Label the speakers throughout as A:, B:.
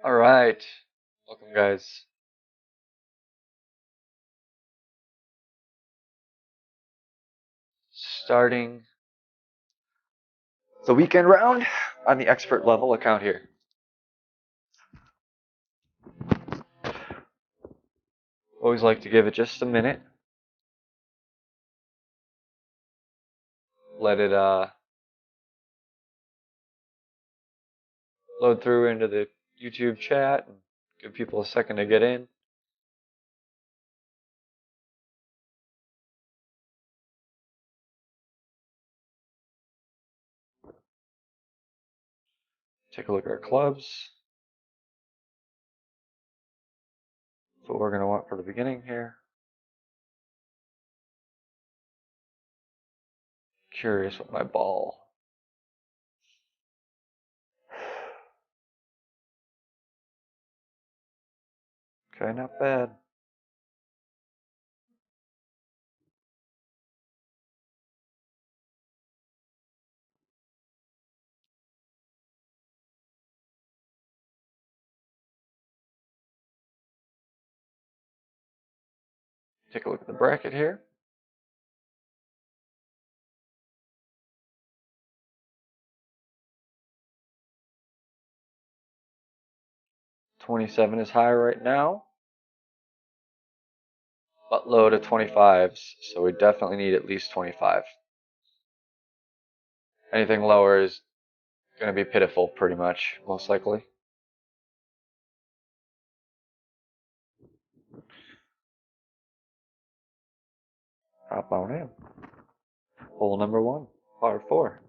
A: All right. Welcome, guys. Starting the weekend round on the expert level account here. Always like to give it just a minute. Let it load through into the YouTube chat and give people a second to get in. Take a look at our clubs. That's what we're going to want for the beginning here. Curious what my ball. Okay, not bad. Take a look at the bracket here. $27 is high right now, but low to 25s, so we definitely need at least 25. Anything lower is going to be pitiful, pretty much, most likely. Hop on in. Hole number one, par four.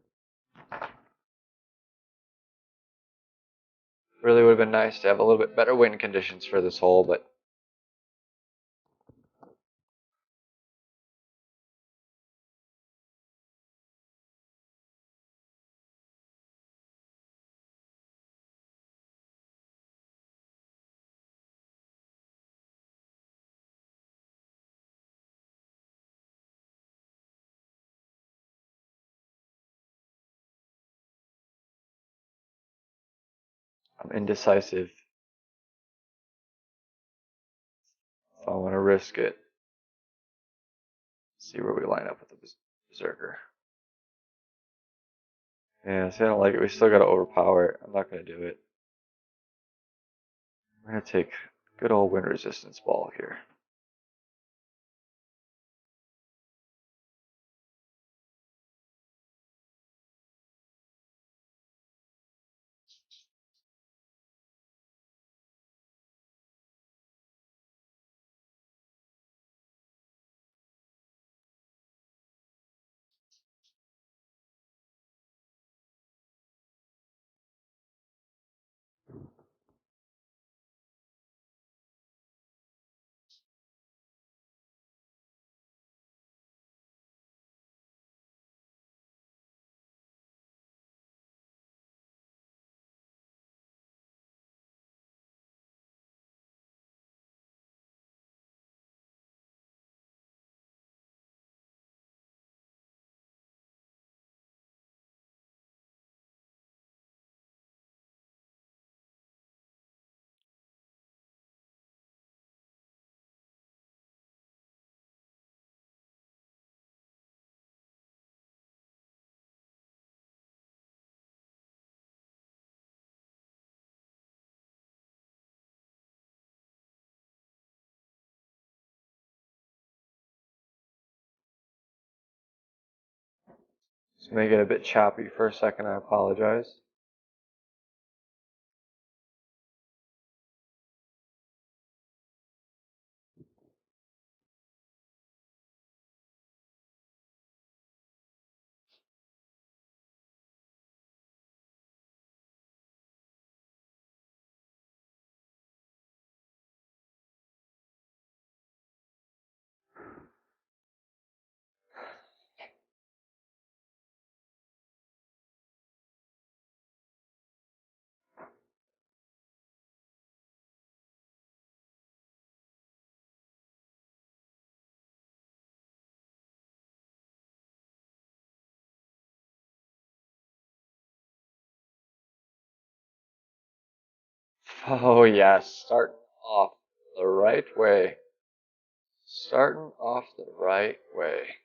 A: Really would have been nice to have a little bit better wind conditions for this hole, but I'm indecisive if I want to risk it. See where we line up with the Berserker. Yeah, see, I don't like it. We still got to overpower it. I'm not going to do it. I'm going to take good old wind resistance ball here. Just make it a bit choppy for a second. I apologize. Oh, yes, starting off the right way. Starting off the right way.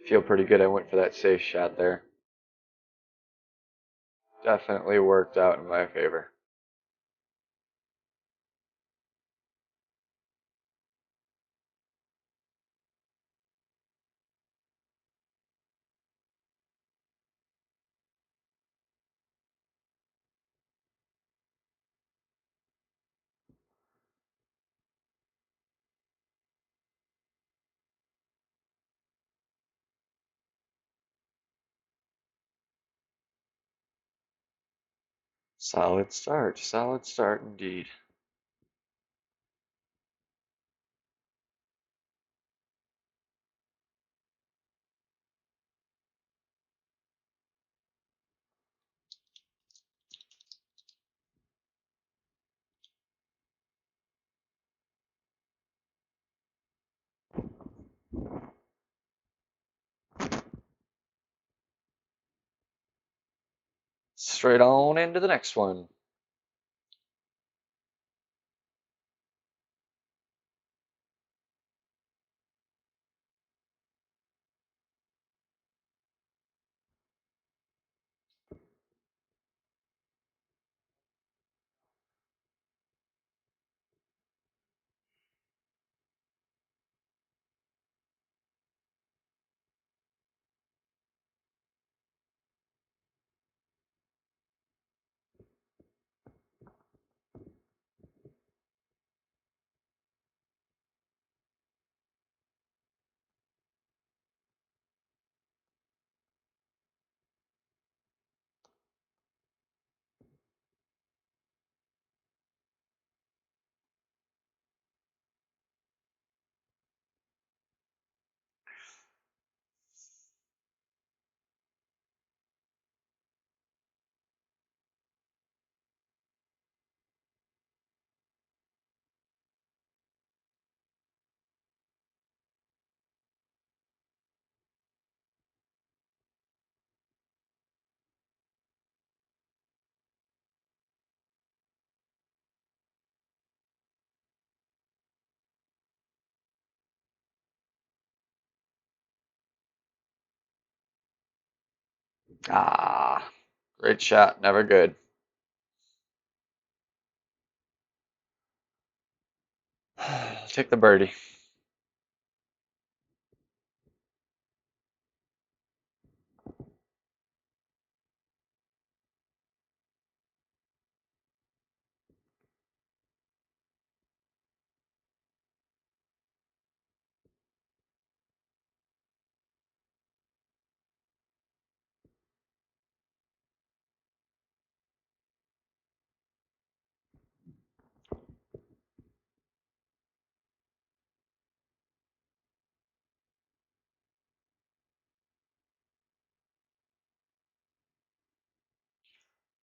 A: Feel pretty good I went for that safe shot there. Definitely worked out in my favor. Solid start indeed. Straight on into the next one. Ah, great shot, never good. Take the birdie.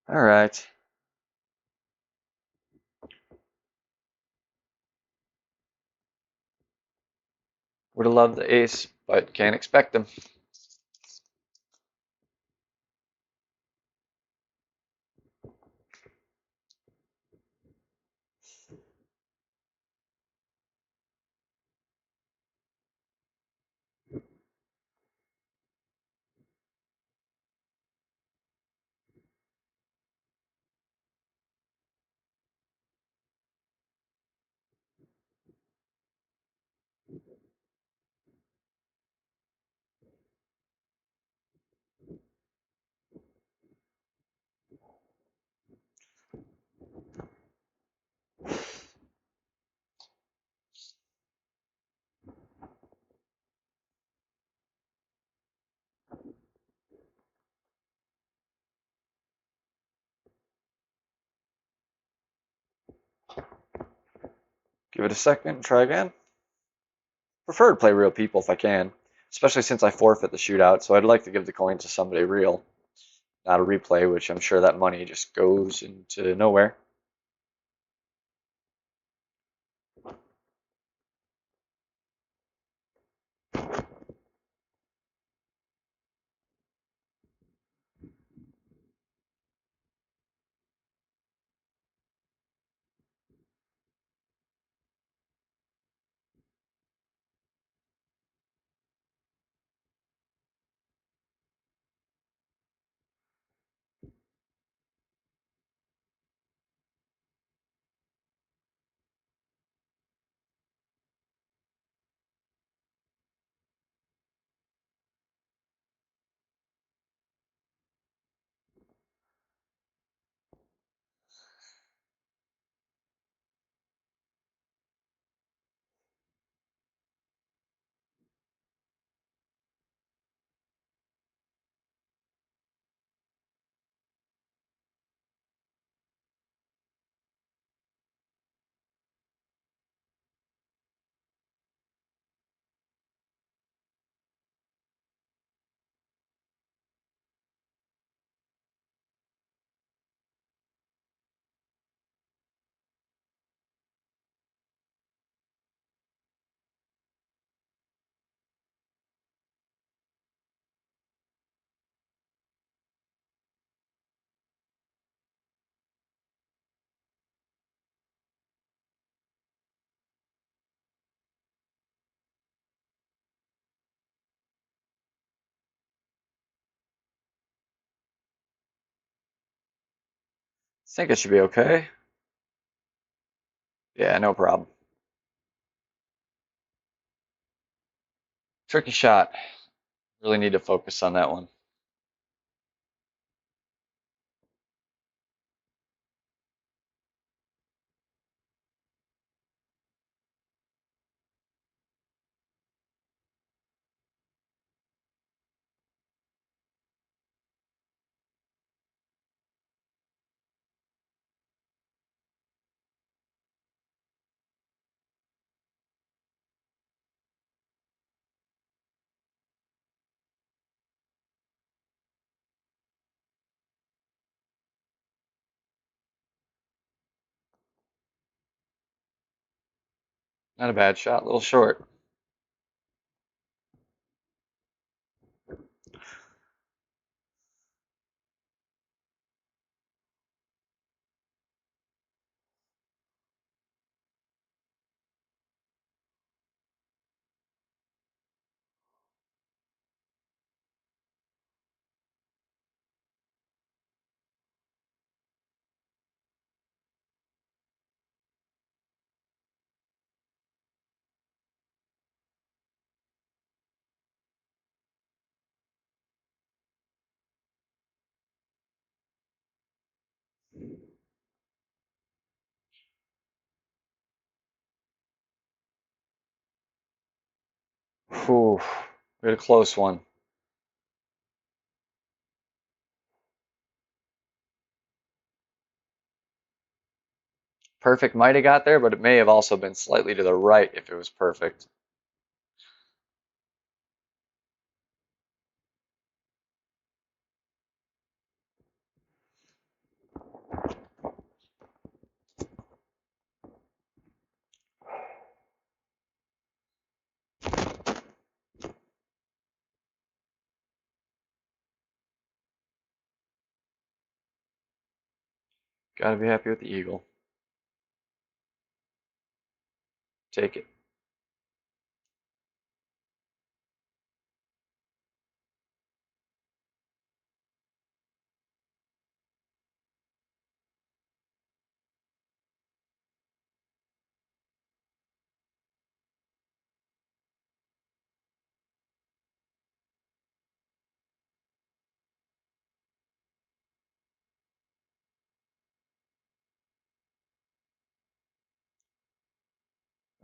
A: All right. Would have loved the ace, but can't expect them. Give it a second, try again. Prefer to play real people if I can, especially since I forfeit the shootout, so I'd like to give the coin to somebody real, not a replay, which I'm sure that money just goes into nowhere. Think it should be okay. Yeah, no problem. Tricky shot. Really need to focus on that one. Not a bad shot, a little short. Whew, we had a close one. Perfect might have got there, but it may have also been slightly to the right if it was perfect. Gotta be happy with the eagle. Take it.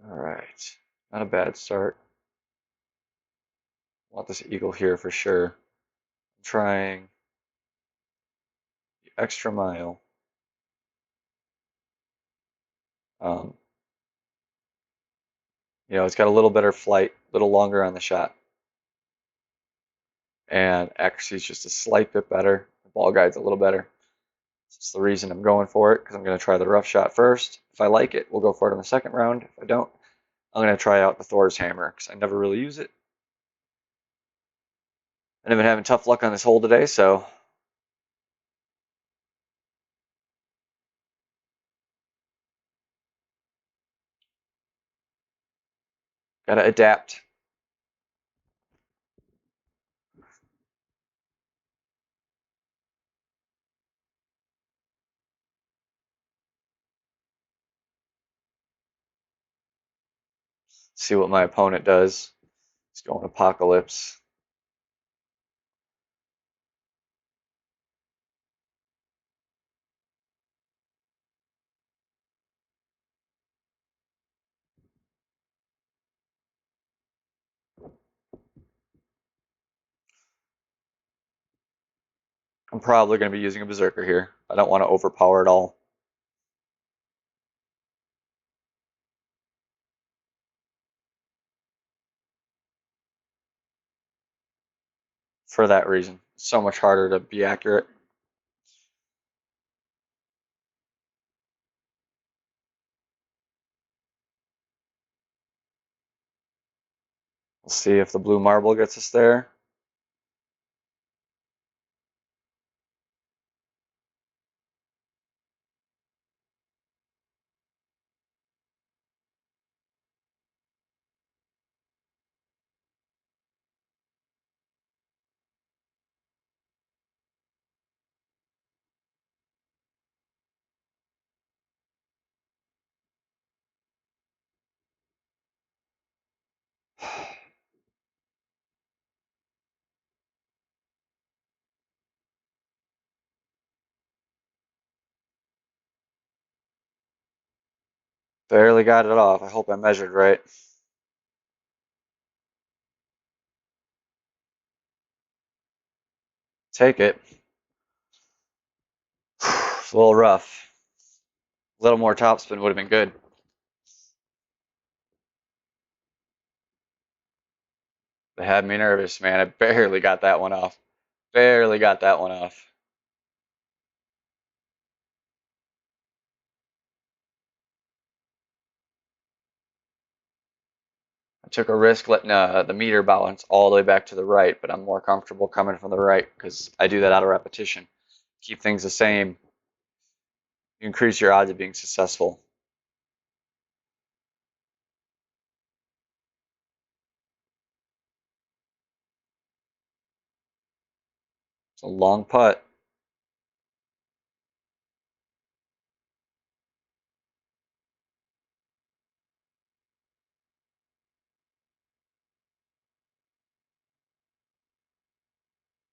A: All right. Not a bad start. Want this eagle here for sure. I'm trying the extra mile. Um, It's got a little better flight, a little longer on the shot, and accuracy is just a slight bit better. The ball guide's a little better. That's the reason I'm going for it, because I'm going to try the rough shot first. If I like it, we'll go for it in the second round. If I don't, I'm going to try out the Thor's hammer, because I never really use it. And I've been having tough luck on this hole today, so gotta adapt. See what my opponent does. He's going apocalypse. I'm probably going to be using a berserker here. I don't want to overpower it all for that reason. It's so much harder to be accurate. We'll see if the blue marble gets us there. Barely got it off. I hope I measured right. Take it. It's a little rough. A little more topspin would have been good. They had me nervous, man. I barely got that one off. Barely got that one off. I took a risk letting the meter balance all the way back to the right, but I'm more comfortable coming from the right because I do that out of repetition. Keep things the same. You increase your odds of being successful. It's a long putt.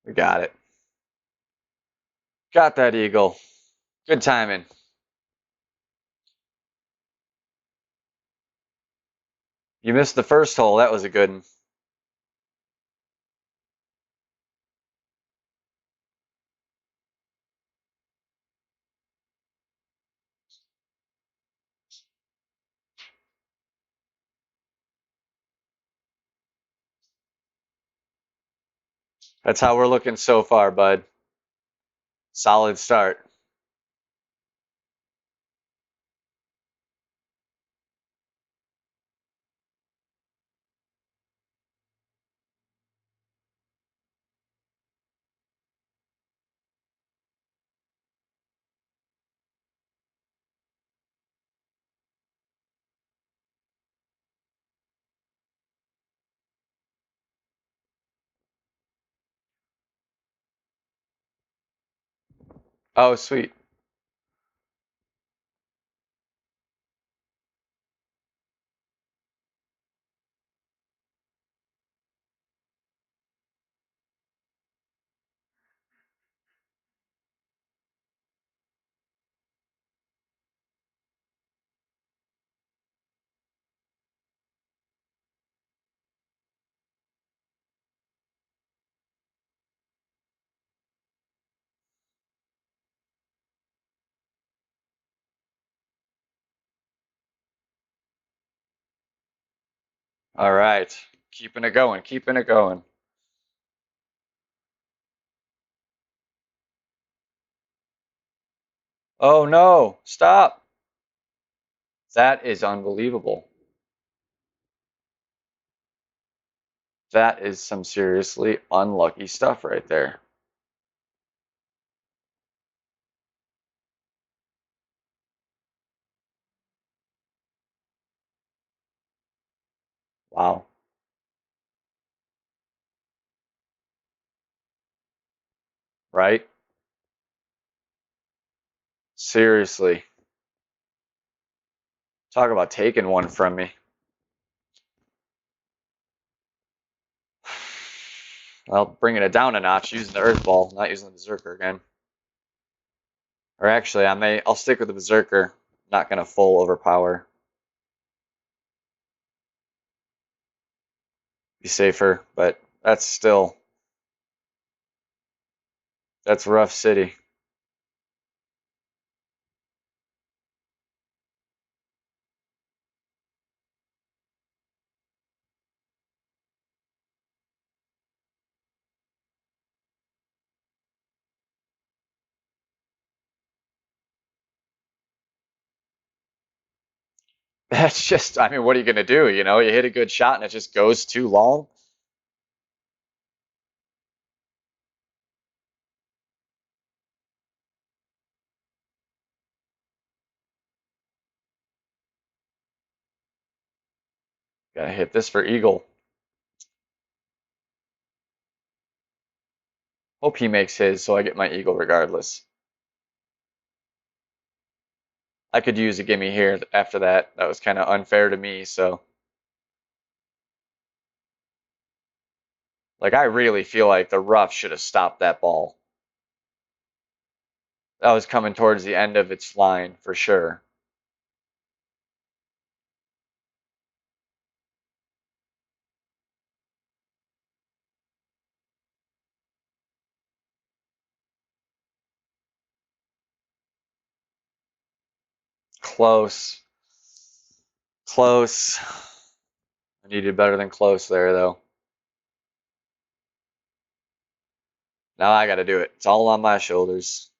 A: We got it. Got that eagle. Good timing. You missed the first hole. That was a good one. That's how we're looking so far, bud. Solid start. Oh, sweet. All right. Keeping it going, keeping it going. Oh no, stop. That is unbelievable. That is some seriously unlucky stuff right there. Wow. Right? Seriously. Talk about taking one from me. Well, bringing it down a notch, using the Earth Ball, not using the Berserker again. Or actually, I'll stick with the Berserker. Not gonna full overpower. Be safer, but that's rough city. That's just, I mean, what are you gonna do? You know, you hit a good shot and it just goes too long. Gotta hit this for Eagle. Hope he makes his so I get my Eagle regardless. I could use a gimme here after that. That was kind of unfair to me, so. Like, I really feel like the rough should have stopped that ball. That was coming towards the end of its line for sure. Close. Close. I needed better than close there, though. Now I gotta do it. It's all on my shoulders.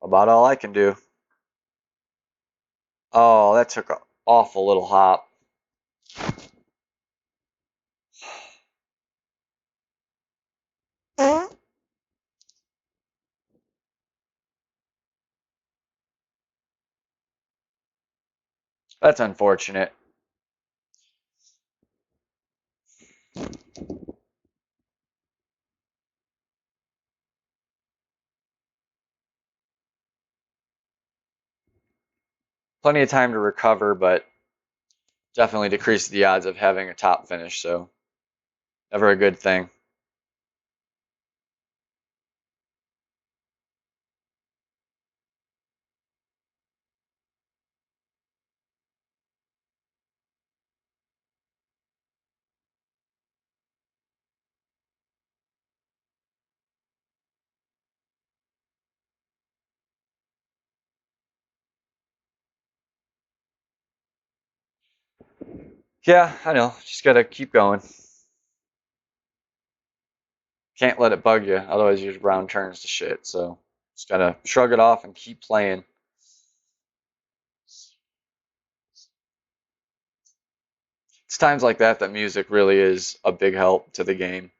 A: About all I can do. Oh, that took an awful little hop. That's unfortunate. Plenty of time to recover, but definitely decreased the odds of having a top finish, so never a good thing. Yeah, I know. Just gotta keep going. Can't let it bug you, otherwise your round turns to shit. So just gotta shrug it off and keep playing. It's times like that that music really is a big help to the game.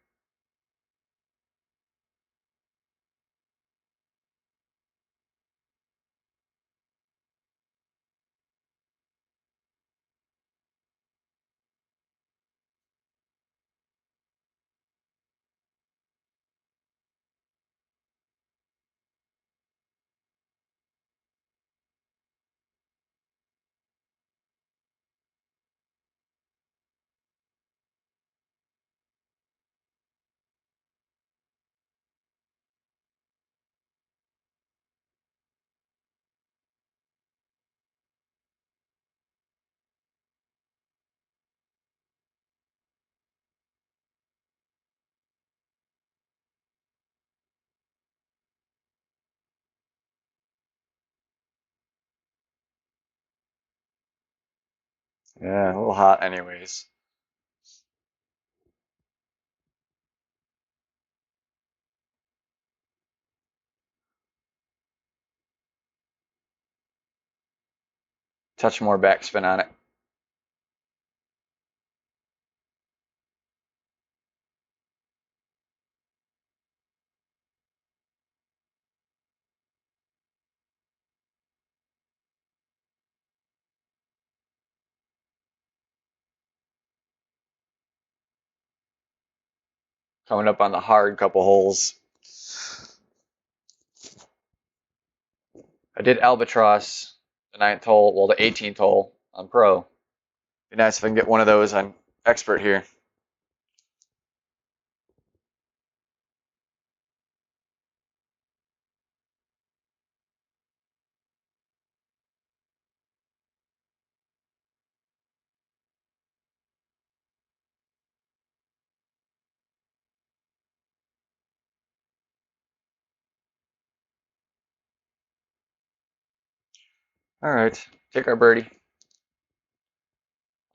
A: Yeah, a little hot anyways. Touch more backspin on it. Coming up on the hard couple holes. I did Albatross, the 9th hole, well, the 18th hole on Pro. Be nice if I can get one of those on Expert here. All right, take our birdie.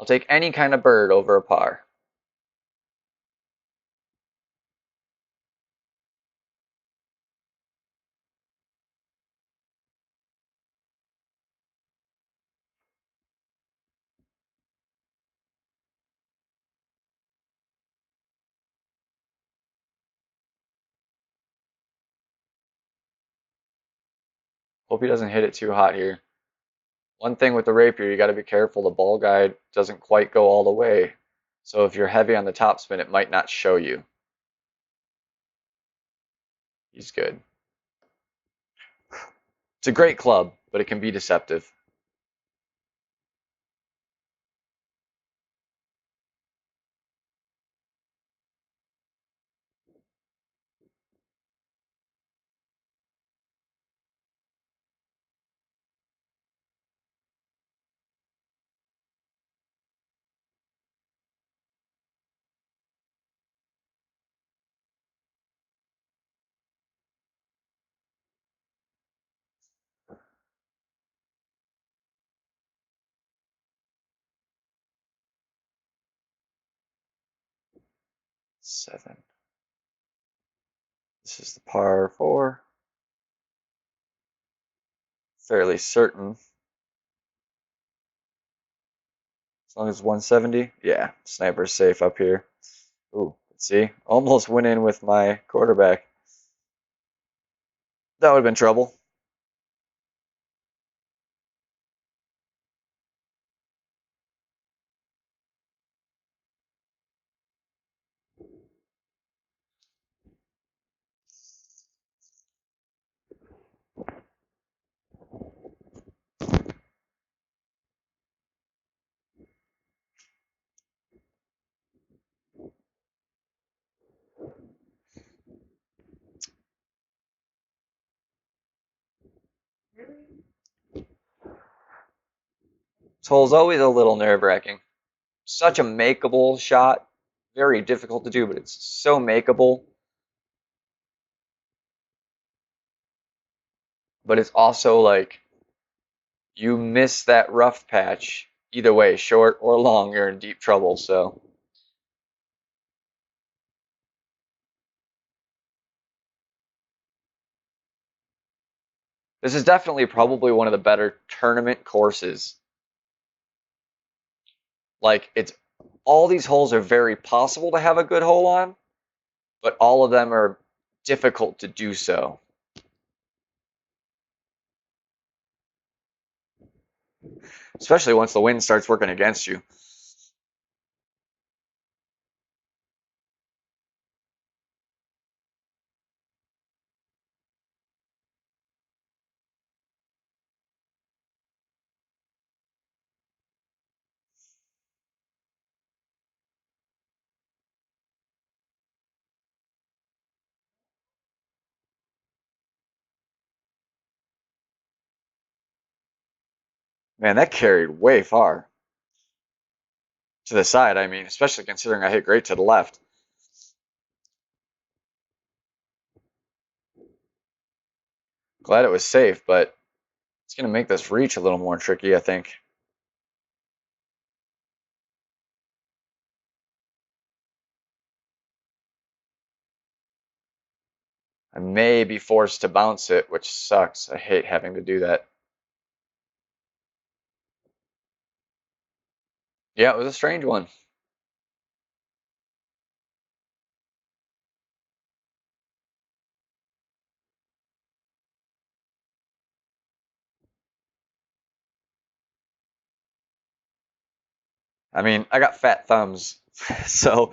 A: I'll take any kind of bird over a par. Hope he doesn't hit it too hot here. One thing with the rapier, you got to be careful. The ball guide doesn't quite go all the way. So if you're heavy on the topspin, it might not show you. He's good. It's a great club, but it can be deceptive. Seven. This is the par 4. Fairly certain. As long as 170. Yeah, sniper's safe up here. Ooh, let's see. Almost went in with my quarterback. That would have been trouble. This hole's always a little nerve-wracking. Such a makeable shot. Very difficult to do, but it's so makeable. But it's also like you miss that rough patch. Either way, short or long, you're in deep trouble. So this is definitely probably one of the better tournament courses. Like it's all these holes are very possible to have a good hole on, but all of them are difficult to do so. Especially once the wind starts working against you. Man, that carried way far to the side. I mean, especially considering I hit great to the left. Glad it was safe, but it's going to make this reach a little more tricky, I think. I may be forced to bounce it, which sucks. I hate having to do that. Yeah, it was a strange one. I mean, I got fat thumbs, so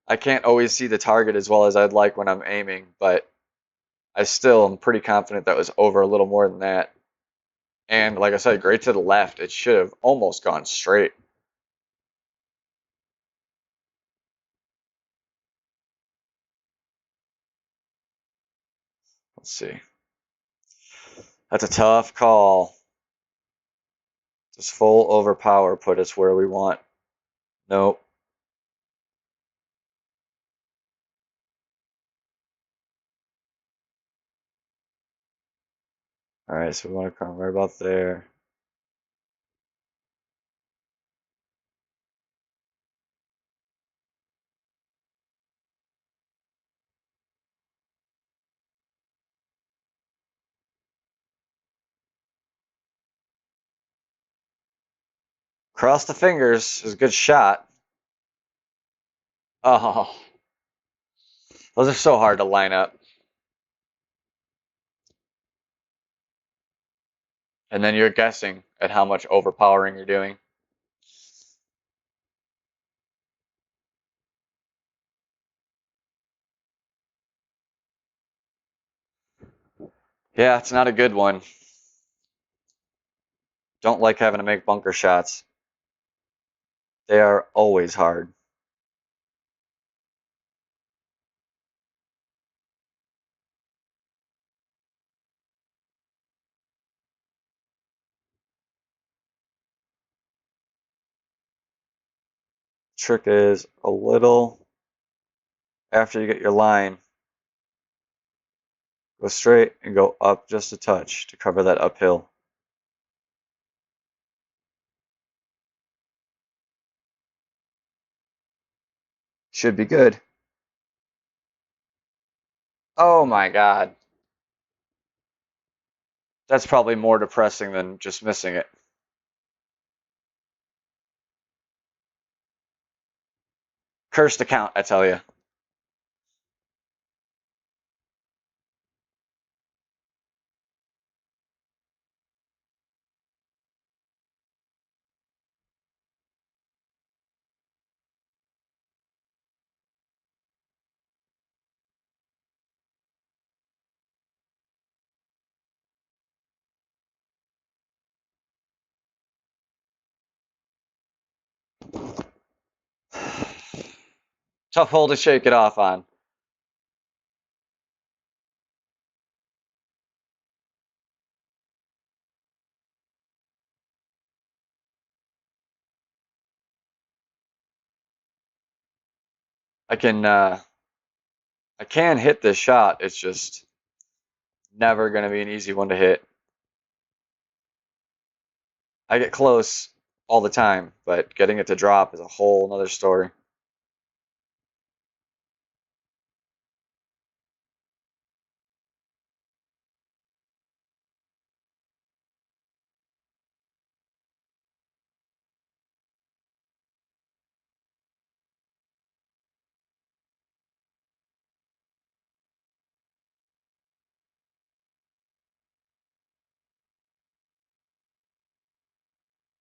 A: I can't always see the target as well as I'd like when I'm aiming, but I still am pretty confident that was over a little more than that. And like I said, great to the left. It should have almost gone straight. Let's see. That's a tough call. Does full overpower put us where we want? Nope. All right, so we want to come right about there. Cross the fingers. It was a good shot. Oh, those are so hard to line up. And then you're guessing at how much overpowering you're doing. Yeah, it's not a good one. Don't like having to make bunker shots. They are always hard. Trick is a little after you get your line, go straight and go up just a touch to cover that uphill. Should be good. Oh my God. That's probably more depressing than just missing it. Cursed account, I tell you. Tough hole to shake it off on. I can I can hit this shot. It's just never gonna be an easy one to hit. I get close all the time, but getting it to drop is a whole nother story.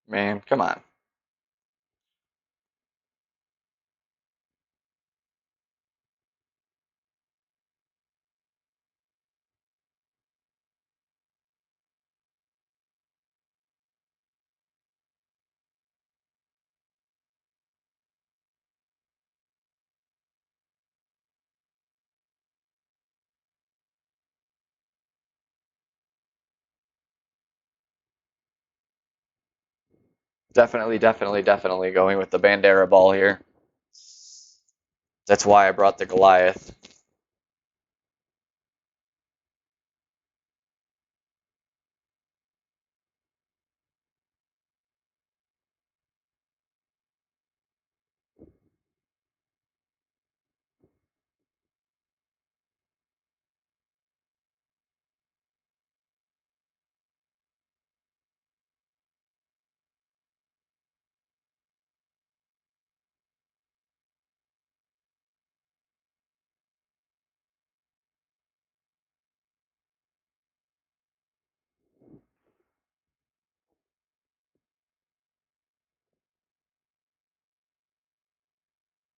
A: Man, come on. Definitely, definitely, definitely going with the Bandera ball here. That's why I brought the Goliath.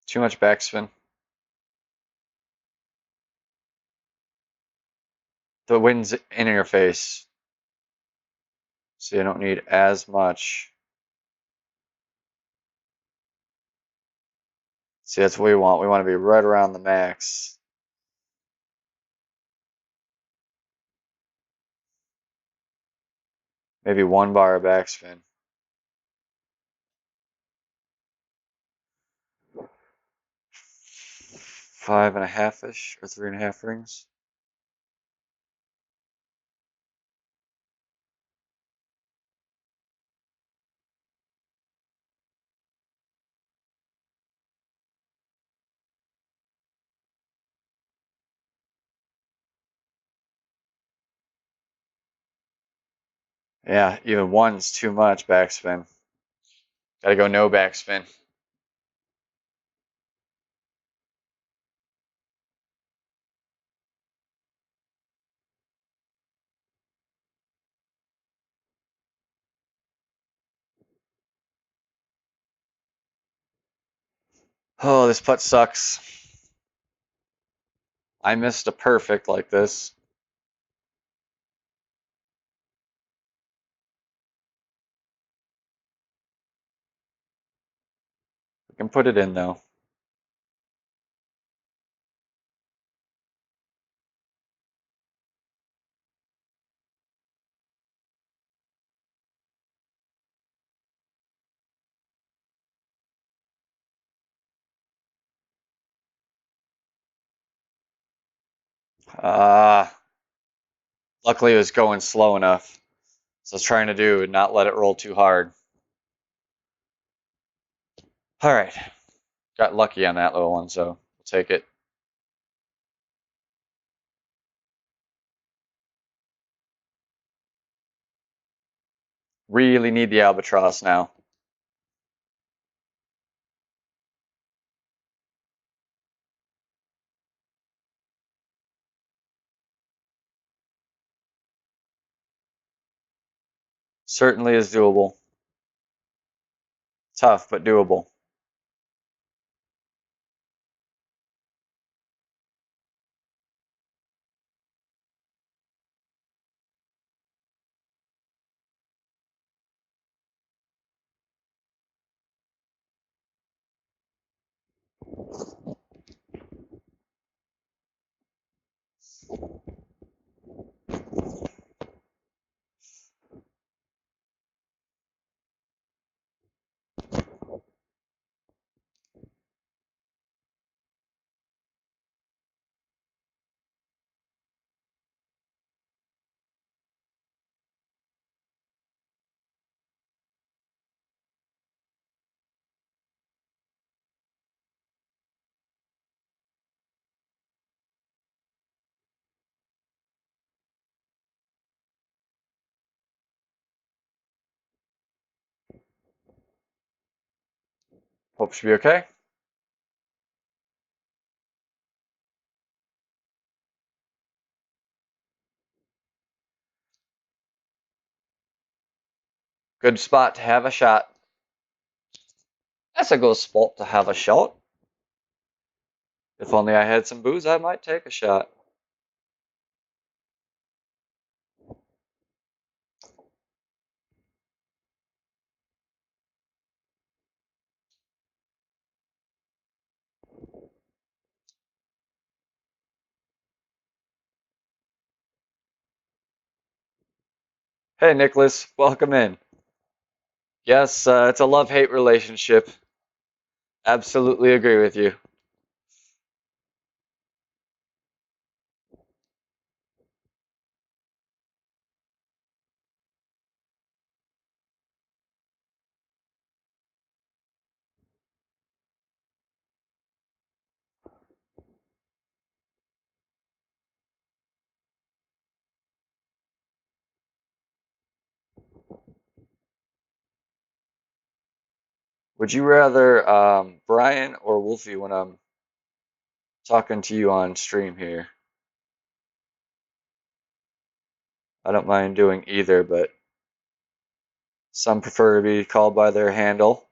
A: Too much backspin. The wind's in your face, so you don't need as much. See, that's what we want. We want to be right around the max. Maybe 1 bar of backspin. 5.5-ish or 3.5 rings. Yeah, even 1's too much backspin. Gotta go no backspin. Oh, this putt sucks. I missed a perfect like this. We can put it in though. Ah, luckily it was going slow enough. So I was trying to do not let it roll too hard. All right, got lucky on that little one, so we'll take it. Really need the albatross now. Certainly is doable. Tough, but doable. Hope should be okay. Good spot to have a shot. That's a good spot to have a shot. If only I had some booze, I might take a shot. Hey, Nicholas, welcome in. Yes, it's a love-hate relationship. Absolutely agree with you. Would you rather Brian or Wolfie when I'm talking to you on stream here? I don't mind doing either, but some prefer to be called by their handle.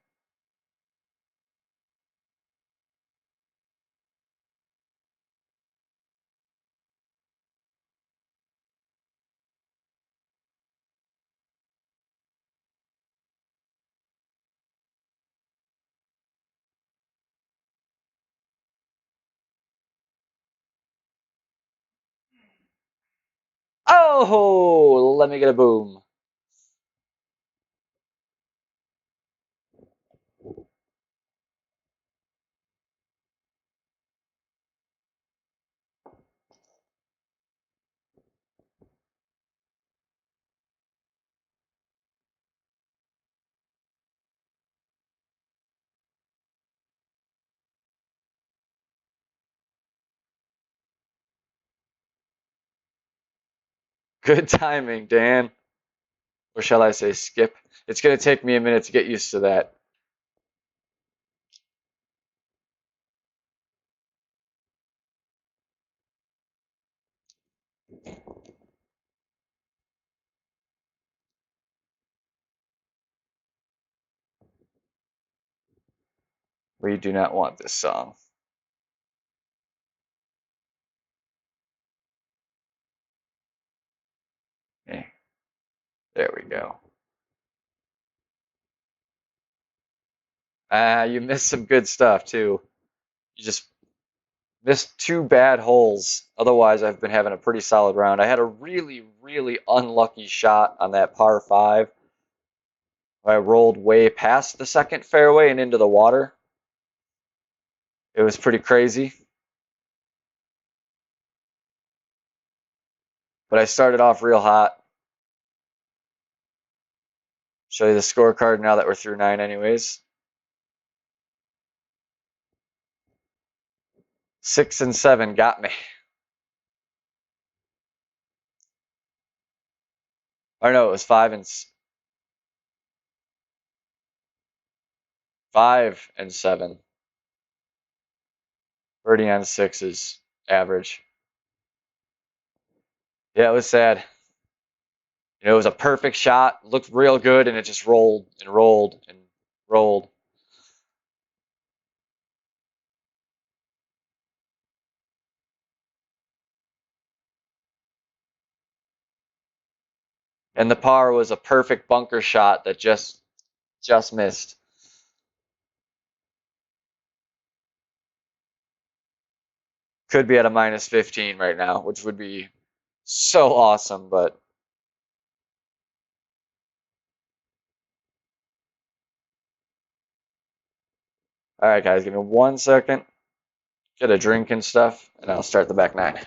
A: Oh, let me get a boom. Good timing, Dan. Or shall I say skip? It's going to take me a minute to get used to that. We do not want this song. Eh, there we go. You missed some good stuff too. You just missed two bad holes. Otherwise, I've been having a pretty solid round. I had a really, really unlucky shot on that par 5. I rolled way past the second fairway and into the water. It was pretty crazy. But I started off real hot. Show you the scorecard now that we're through 9 anyways. 6 and 7 got me. Or no, it was 5 and 7. Birdie on 6 is average. Yeah, it was sad. You know, it was a perfect shot, looked real good, and it just rolled and rolled and rolled. And the par was a perfect bunker shot that just missed. Could be at a minus 15 right now, which would be so awesome, but all right, guys, give me 1 second. Get a drink and stuff, and I'll start the back 9.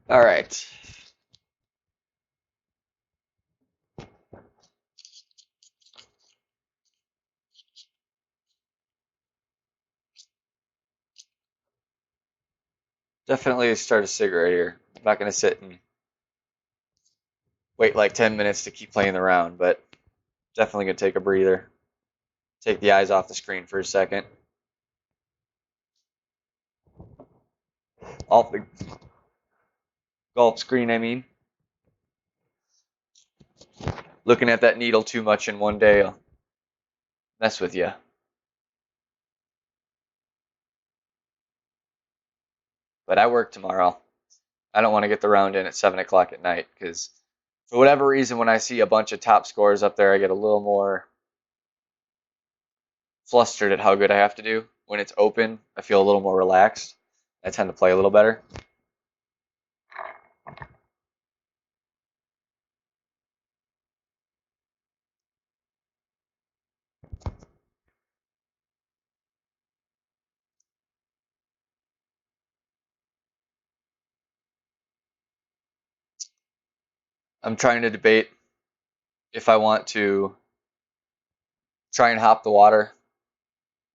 A: All right. Definitely start a cigarette here. I'm not going to sit and wait like 10 minutes to keep playing the round, but definitely going to take a breather. Take the eyes off the screen for a second. Off the golf screen, I mean. Looking at that needle too much in one day will mess with you. But I work tomorrow. I don't want to get the round in at 7 o'clock at night because for whatever reason, when I see a bunch of top scores up there, I get a little more flustered at how good I have to do. When it's open, I feel a little more relaxed. I tend to play a little better. I'm trying to debate if I want to try and hop the water,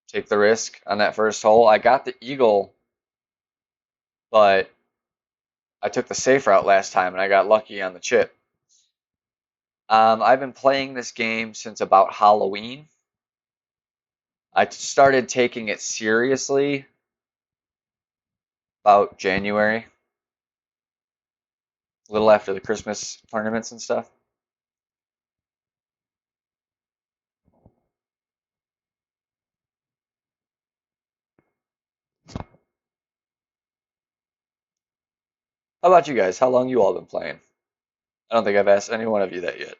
A: take the risk on that first hole. I got the eagle, but I took the safe route last time and I got lucky on the chip. I've been playing this game since about Halloween. I started taking it seriously about January, a little after the Christmas tournaments and stuff. How about you guys? How long you all been playing? I don't think I've asked any one of you that yet.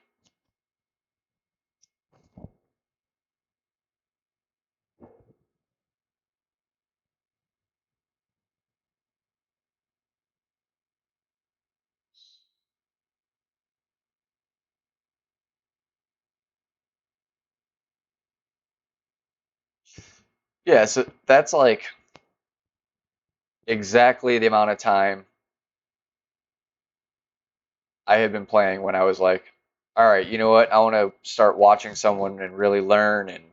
A: Yeah, so that's like exactly the amount of time I had been playing when I was like, all right, you know what? I want to start watching someone and really learn. And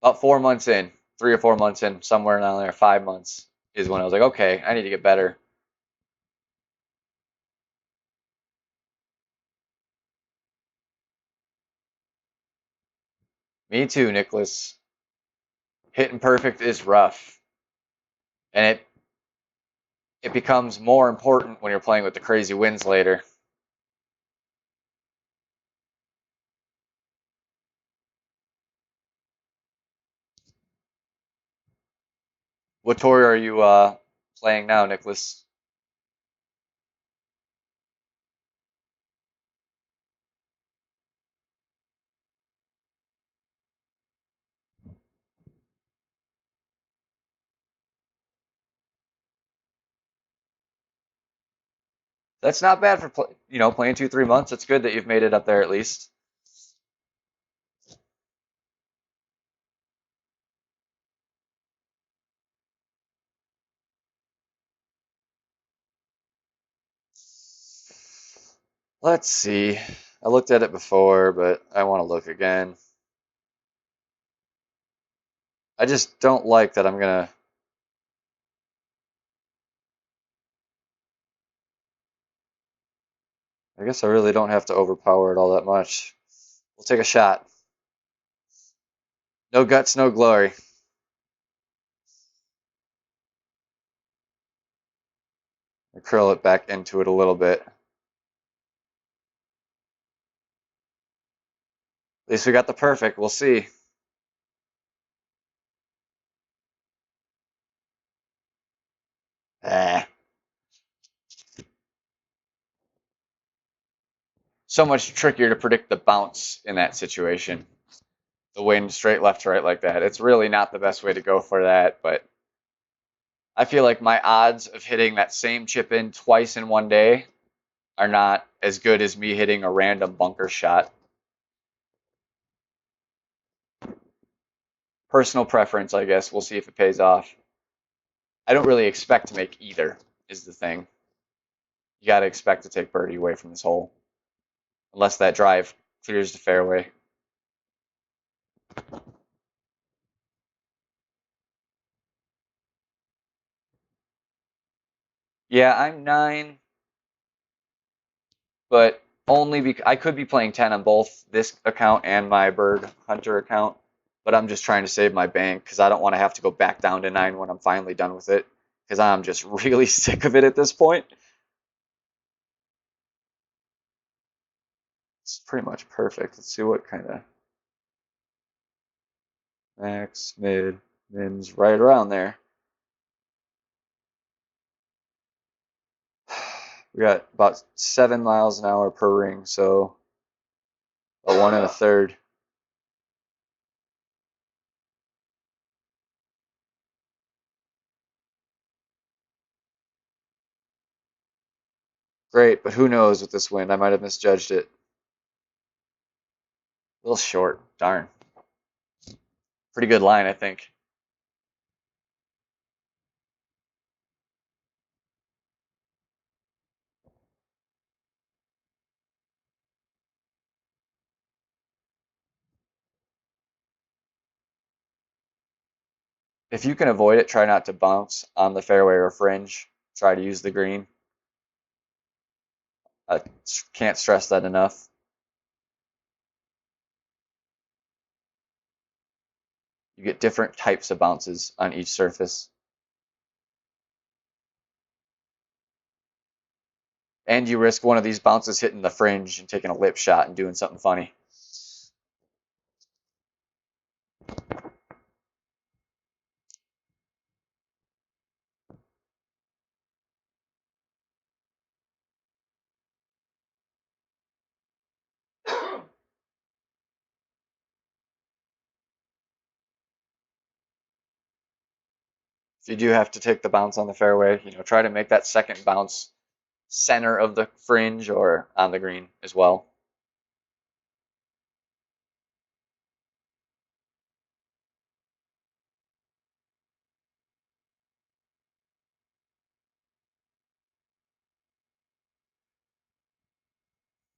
A: about 4 months in, 3 or 4 months in, somewhere around there, 5 months is when I was like, okay, I need to get better. Me too, Nicholas. Hitting perfect is rough, and it becomes more important when you're playing with the crazy winds later. What tour are you playing now, Nicholas? That's not bad for playing 2 3 months. It's good that you've made it up there at least. Let's see. I looked at it before, but I want to look again. I just don't like that I'm gonna. I guess I really don't have to overpower it all that much. We'll take a shot. No guts, no glory. I curl it back into it a little bit. At least we got the perfect. We'll see. Ah. So much trickier to predict the bounce in that situation. The wind straight left to right like that. It's really not the best way to go for that, but I feel like my odds of hitting that same chip in twice in one day are not as good as me hitting a random bunker shot. Personal preference, I guess. We'll see if it pays off. I don't really expect to make either, is the thing. You got to expect to take birdie away from this hole, unless that drive clears the fairway. Yeah, I'm 9, but only because I could be playing 10 on both this account and my bird hunter account. but I'm just trying to save my bank because I don't want to have to go back down to 9 when I'm finally done with it because I'm just really sick of it at this point. It's pretty much perfect. Let's see what kind of max, mid, mins, right around there. We got about 7 miles an hour per ring, so a 1 1/3. Great, but who knows with this wind? I might have misjudged it. A little short, darn. Pretty good line, I think. If you can avoid it, try not to bounce on the fairway or fringe. Try to use the green. I can't stress that enough. You get different types of bounces on each surface. And you risk one of these bounces hitting the fringe and taking a lip shot and doing something funny. If you do have to take the bounce on the fairway, try to make that second bounce center of the fringe or on the green as well.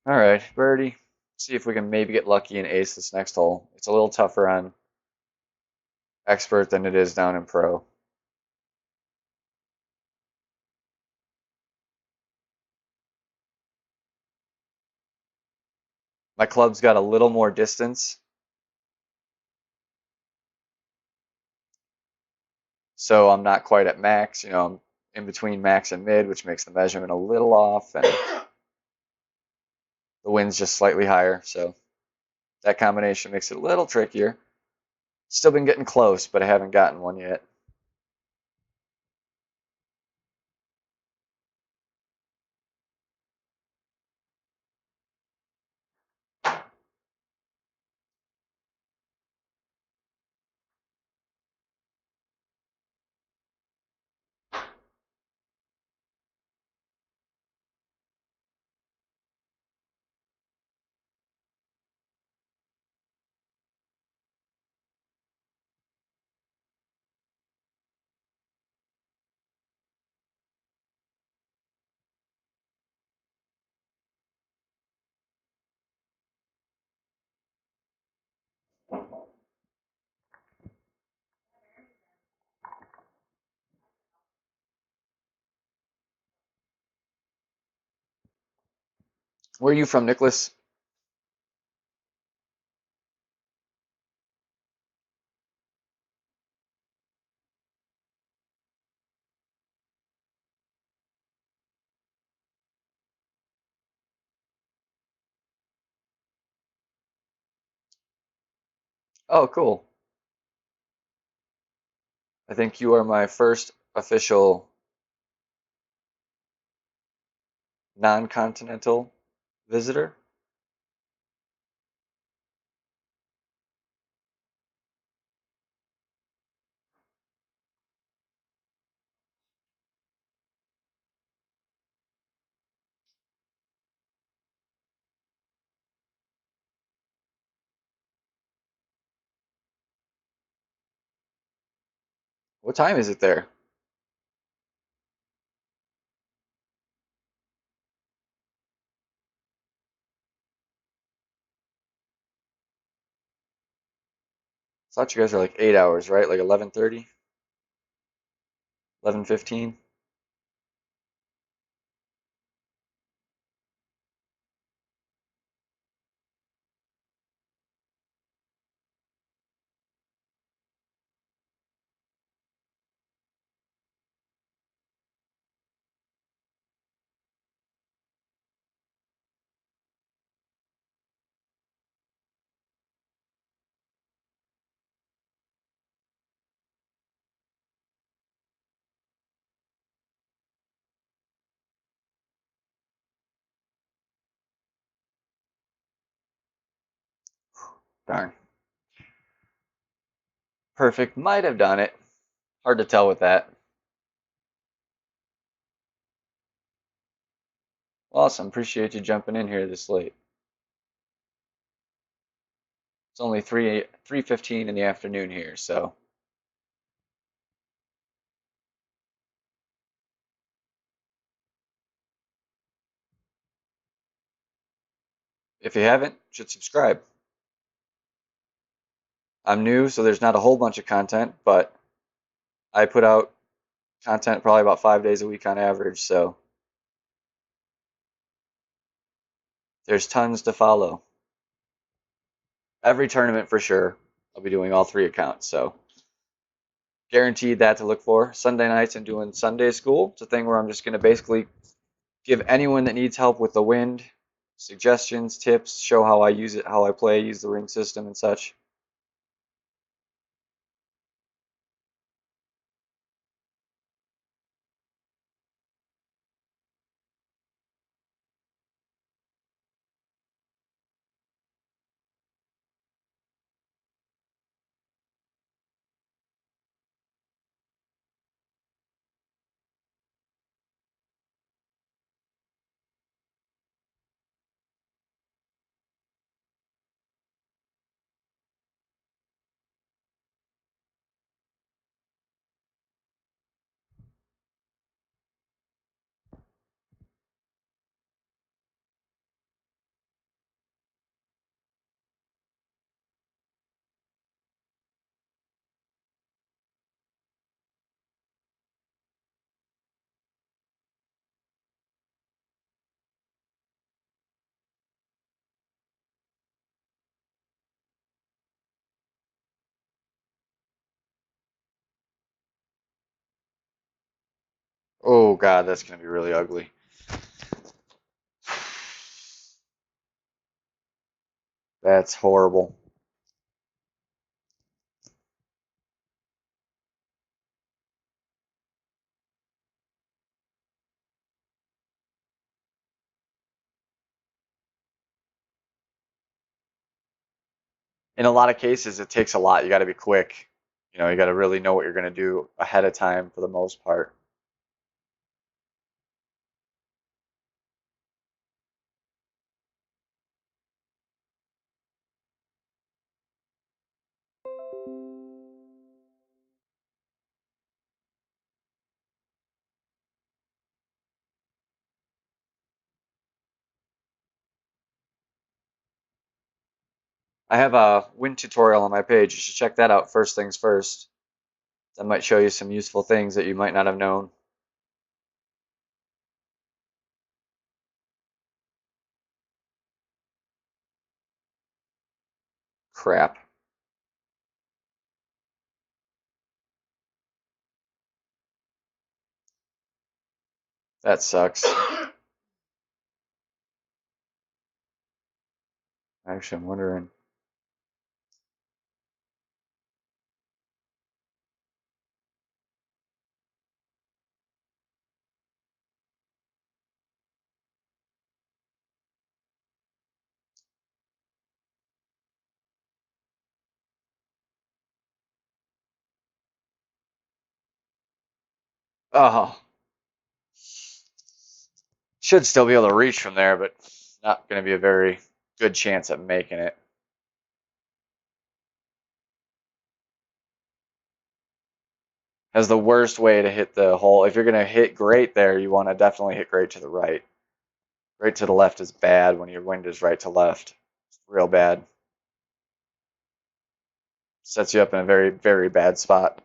A: All right, birdie. See if we can maybe get lucky and ace this next hole. It's a little tougher on expert than it is down in pro. My club's got a little more distance, so I'm not quite at max. I'm in between max and mid, which makes the measurement a little off, and the wind's just slightly higher. So that combination makes it a little trickier. Still been getting close, but I haven't gotten one yet. Where are you from, Nicholas? Oh, cool. I think you are my first official non-continental visitor. What time is it there? I thought you guys are like 8 hours, right? Like 11:30, 11:15. Darn. Perfect. Might have done it. Hard to tell with that. Awesome. Appreciate you jumping in here this late. It's only 3:15 in the afternoon here, so if you haven't, you should subscribe. I'm new, so there's not a whole bunch of content, but I put out content probably about 5 days a week on average, so there's tons to follow. Every tournament for sure. I'll be doing all 3 accounts, so guaranteed that to look for. Sunday nights I'm doing Sunday school. It's a thing where I'm just going to basically give anyone that needs help with the wind suggestions, tips, show how I use it, how I play, use the ring system and such. Oh God, that's going to be really ugly. That's horrible. In a lot of cases, it takes a lot. You got to be quick. You got to really know what you're going to do ahead of time for the most part. I have a wind tutorial on my page. You should check that out first things first. That might show you some useful things that you might not have known. Crap. That sucks. Actually, I'm wondering. Oh, should still be able to reach from there, but not going to be a very good chance at making it. As the worst way to hit the hole. If you're going to hit great there, you want to definitely hit great to the right. Right to the left is bad when your wind is right to left. It's real bad. Sets you up in a very, very bad spot.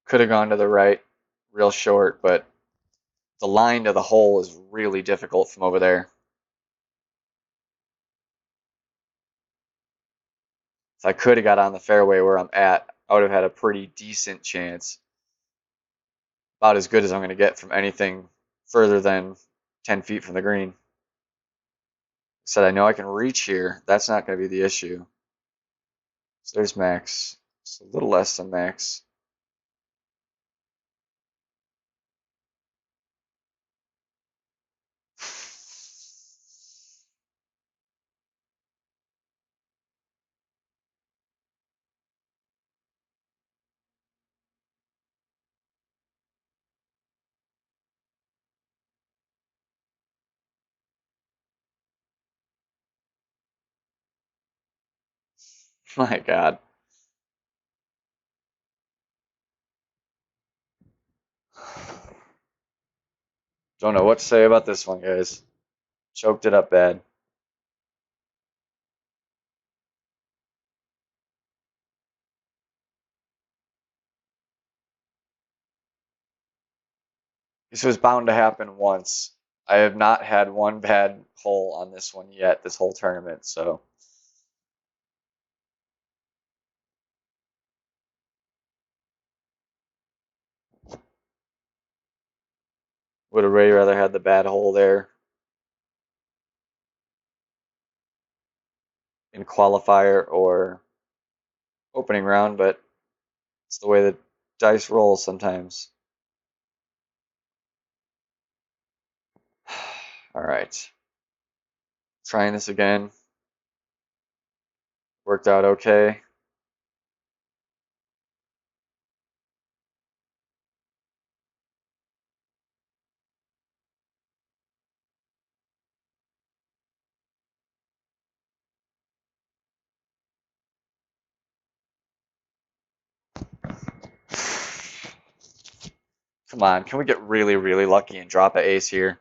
A: Could have gone to the right real short, but the line to the hole is really difficult from over there. If I could have got on the fairway where I'm at, I would have had a pretty decent chance. About as good as I'm going to get from anything further than 10 feet from the green. Said I know I can reach here. That's not going to be the issue. So there's max. It's a little less than max. My God. Don't know what to say about this one, guys. Choked it up bad. This was bound to happen once. I have not had one bad hole on this one yet, this whole tournament, so would have way rather had the bad hole there in qualifier or opening round, but it's the way the dice roll sometimes. All right. Trying this again. Worked out okay. Come on, can we get really, really lucky and drop an ace here?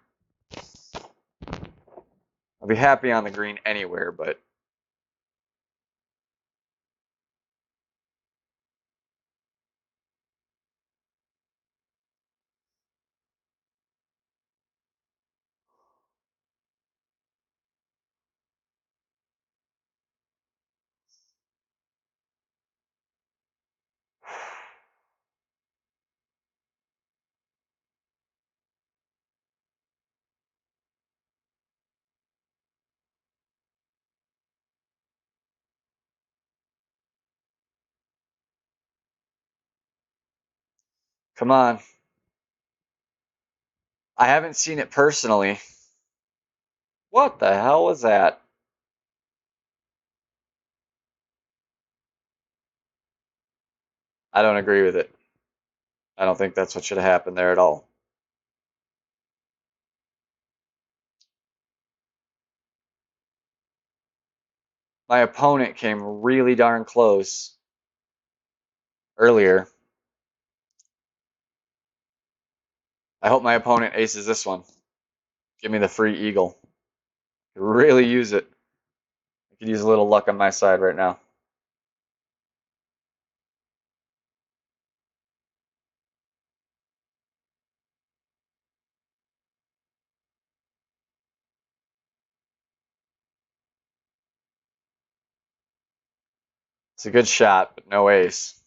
A: I'll be happy on the green anywhere, but come on. I haven't seen it personally. What the hell was that? I don't agree with it. I don't think that's what should have happened there at all. My opponent came really darn close earlier. I hope my opponent aces this one. Give me the free eagle. Really use it. I could use a little luck on my side right now. It's a good shot, but no ace.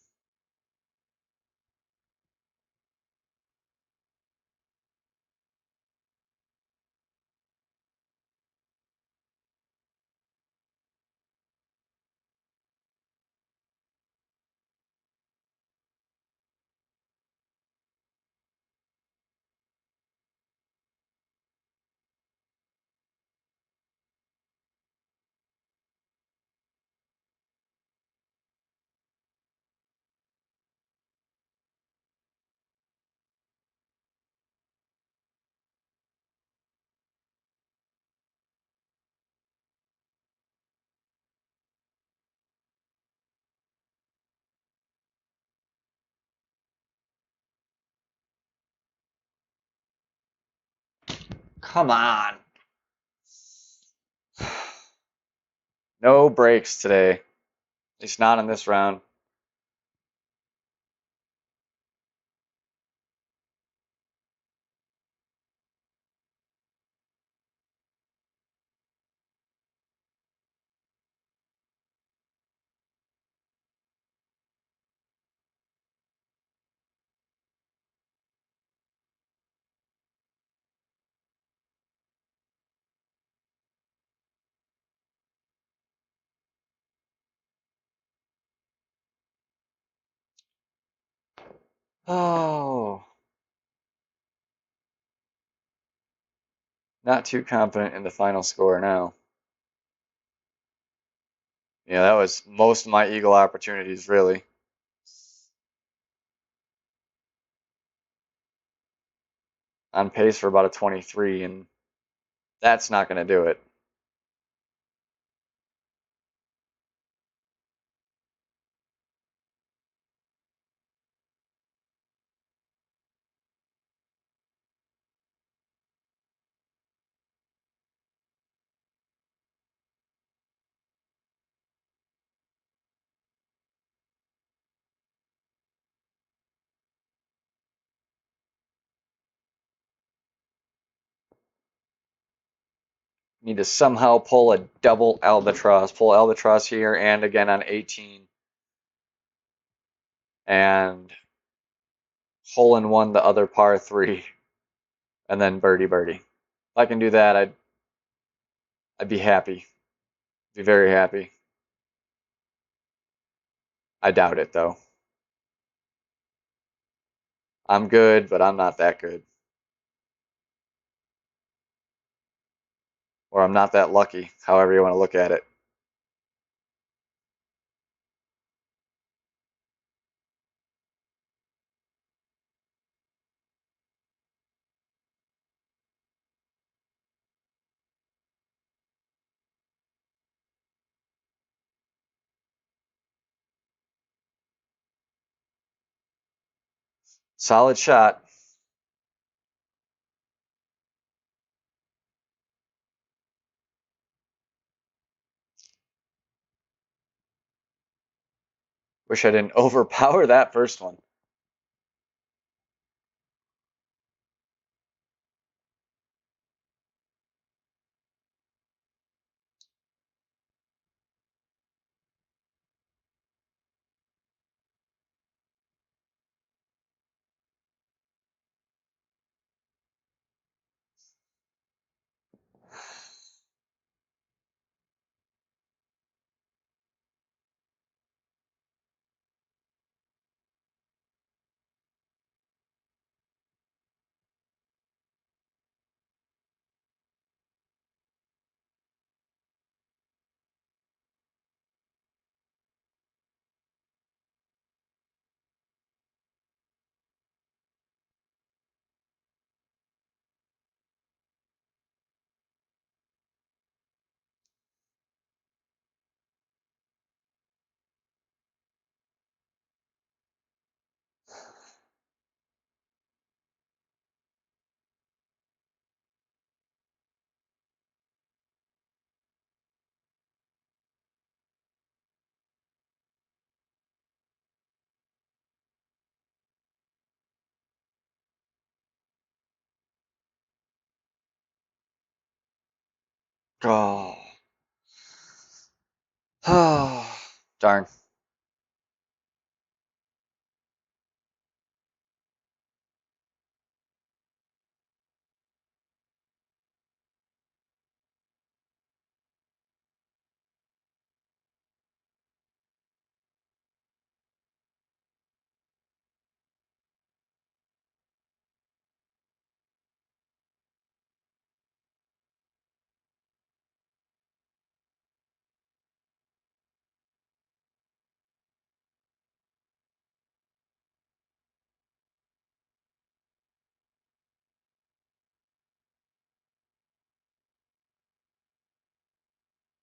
A: Come on. No breaks today. At least not in this round. Oh. Not too confident in the final score now. Yeah, that was most of my eagle opportunities, really. On pace for about a 23, and that's not going to do it. Need to somehow pull a double albatross. Pull albatross here and again on 18. And hole in one the other par 3. And then birdie birdie. If I can do that, I'd be happy. Be very happy. I doubt it though. I'm good, but I'm not that good. Or I'm not that lucky, however you want to look at it. Solid shot. Wish I didn't overpower that first one. Oh. Oh. Darn.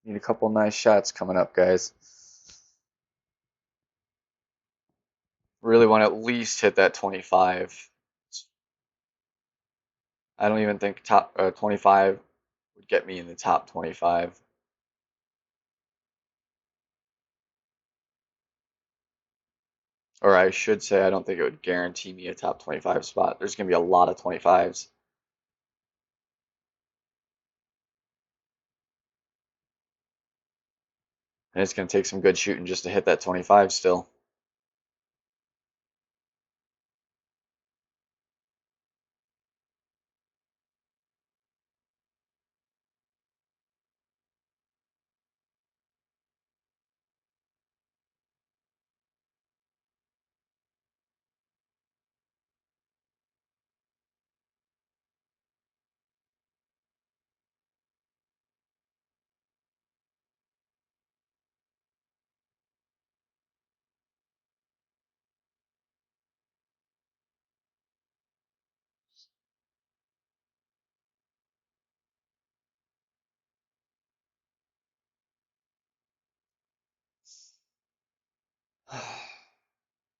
A: Need a couple nice shots coming up, guys. Really want to at least hit that 25. I don't even think top 25 would get me in the top 25. Or I should say, I don't think it would guarantee me a top 25 spot. There's going to be a lot of 25s. And it's going to take some good shooting just to hit that 25 still.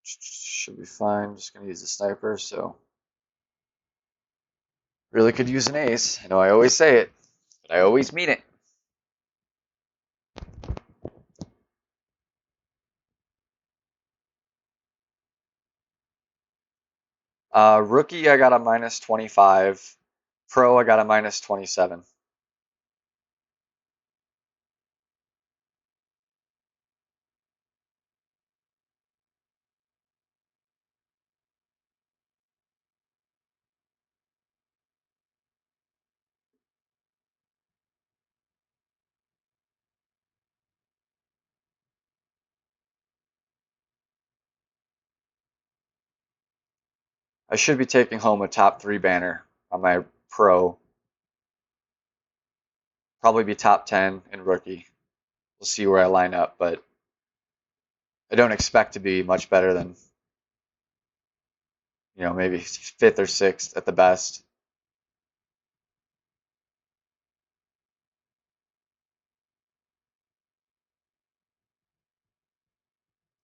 A: Should be fine. Just going to use the sniper, so really could use an ace. I know I always say it, but I always mean it. Rookie, I got a minus 25. Pro, I got a minus 27. I should be taking home a top 3 banner on my pro. Probably be top 10 in rookie. We'll see where I line up, but I don't expect to be much better than, maybe 5th or 6th at the best.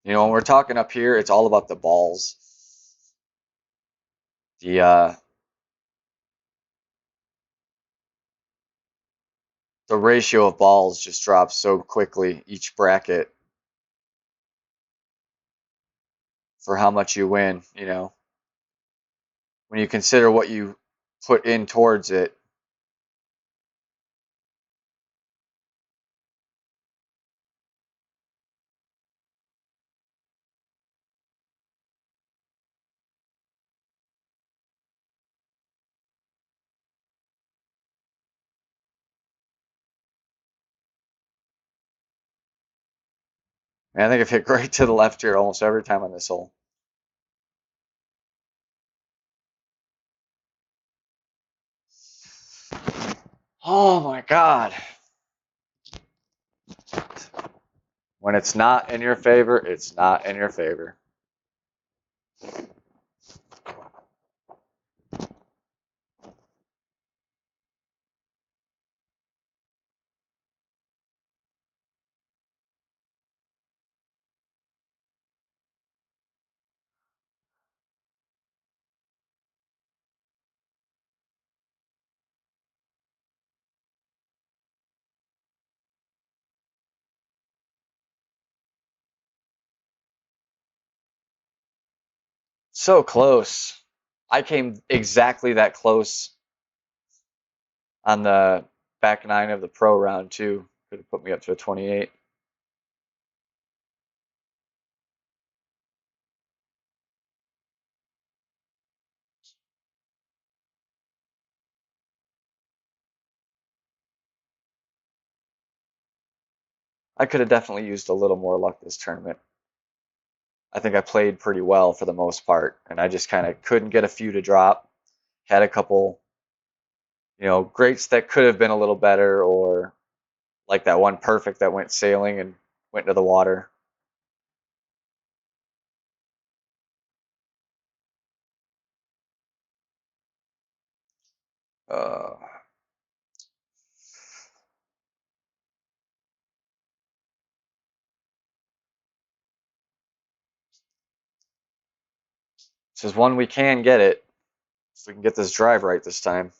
A: When we're talking up here, it's all about the balls. The the ratio of balls just drops so quickly each bracket for how much you win, when you consider what you put in towards it. Man, I think I've hit great to the left here almost every time on this hole. Oh my God. When it's not in your favor, it's not in your favor. So close. I came exactly that close on the back 9 of the pro round too. Could have put me up to a 28. I could have definitely used a little more luck this tournament. I think I played pretty well for the most part, and I just kind of couldn't get a few to drop. Had a couple, greats that could have been a little better, or like that one perfect that went sailing and went into the water. Uh, this is one we can get it. If we can get this drive right this time.